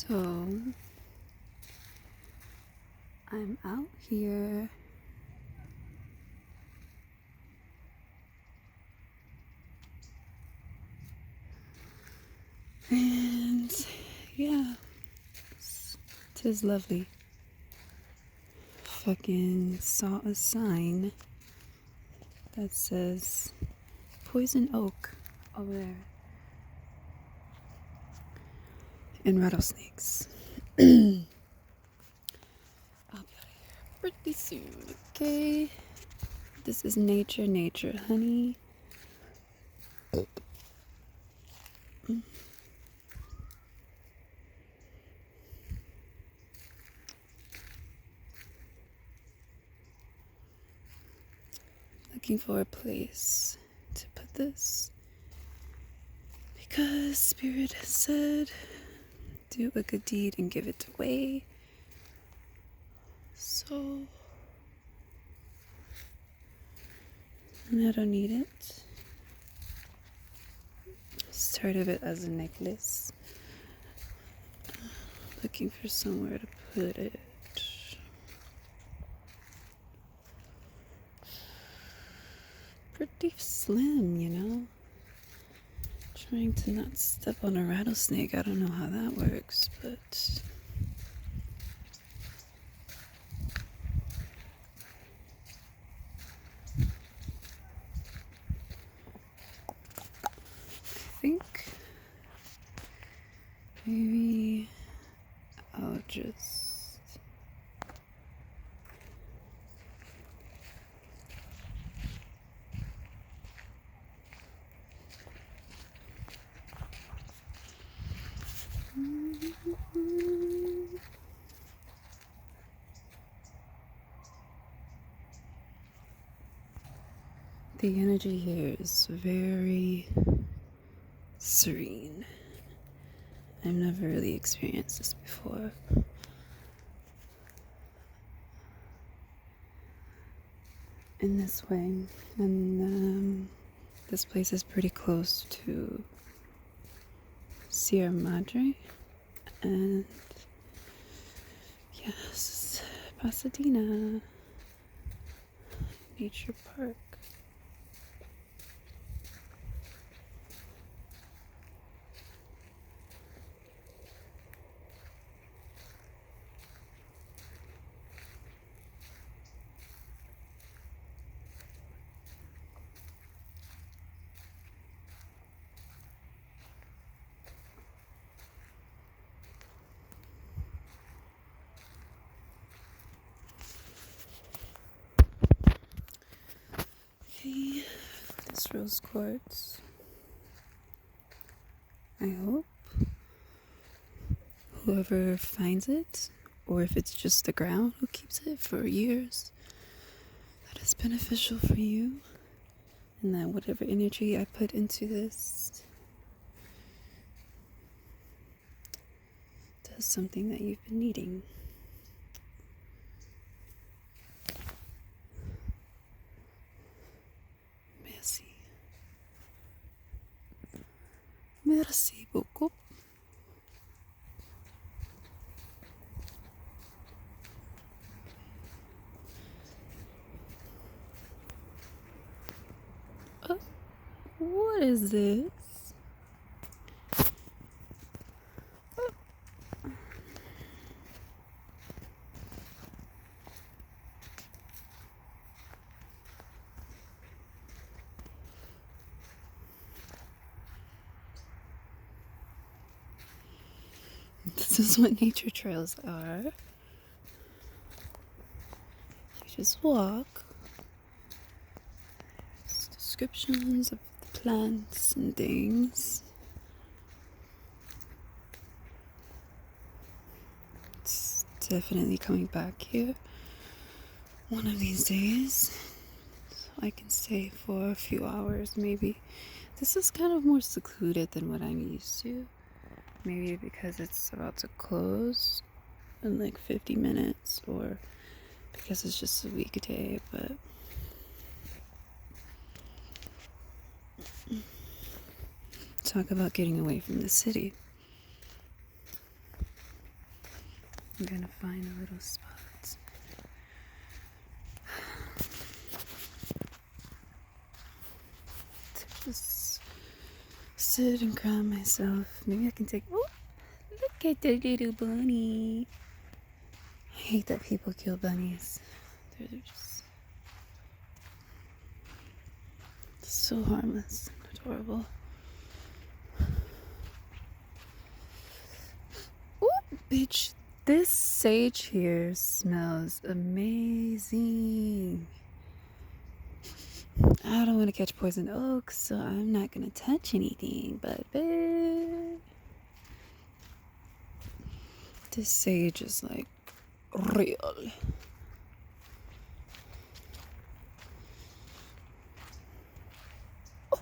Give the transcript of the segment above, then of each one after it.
So I'm out here and yeah, tis lovely. Fucking saw a sign that says poison oak over there and rattlesnakes. I'll be out of here pretty soon, okay? This is nature, honey. Looking for a place to put this because Spirit has said do a good deed and give it away. So, and I don't need it. Start of it as a necklace. Looking for somewhere to put it. Pretty slim, you know? Trying to not step on a rattlesnake. I don't know how that works, but I think maybe I'll just the energy here is very serene. I've never really experienced this before. In this way. And this place is pretty close to Sierra Madre. And yes, Pasadena Nature Park. Okay, this rose quartz. I hope whoever finds it, or if it's just the ground who keeps it for years, that it's beneficial for you, and that whatever energy I put into this does something that you've been needing. Merci beaucoup. What is this? This is what nature trails are. You just walk. There's descriptions of the plants and things. It's definitely coming back here one of these days. So I can stay for a few hours maybe. This is kind of more secluded than what I'm used to. Maybe because it's about to close in like 50 minutes, or because it's just a weekday, but talk about getting away from the city. I'm gonna find a little spot to just sit and calm myself. Maybe I can take. Oh, look at the little bunny. I hate that people kill bunnies. They're just so harmless and adorable. Oh, bitch. This sage here smells amazing. I don't want to catch poison oak, so I'm not going to touch anything, but this sage is like real. Oh.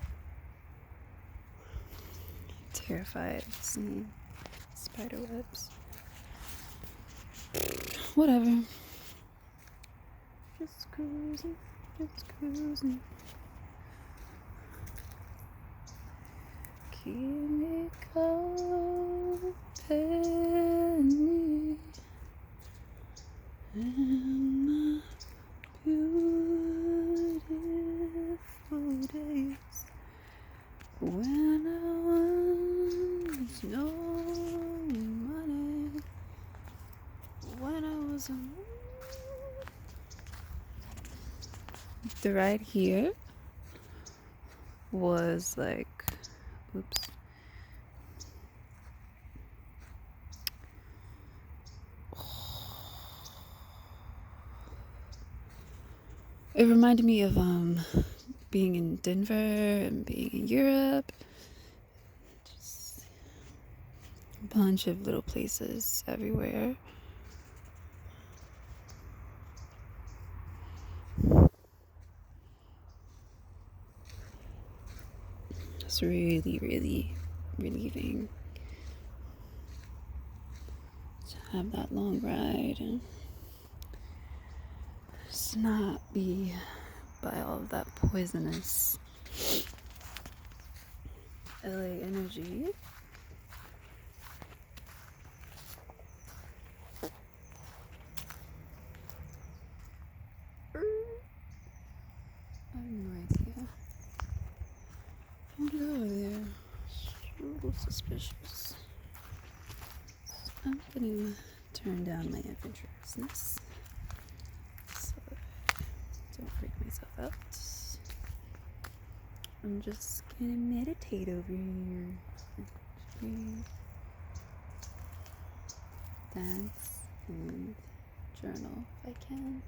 Terrified of seeing spider webs. Whatever. Just cruising, just cruising. Chemical penny and my beautiful days when I was no money, when I was the ride here was like, oops. It reminded me of being in Denver and being in Europe. Just a bunch of little places everywhere. It's really, really relieving to have that long ride and just not be by all of that poisonous LA energy. I have no idea. What is over there? It's a little suspicious. I'm gonna turn down my adventurousness so I don't freak myself out. I'm just gonna meditate over here. Breathe, dance, and journal if I can.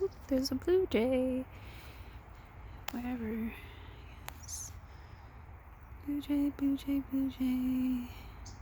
Oop, there's a blue jay. Wherever. Yes. Blue jay, blue jay, blue jay.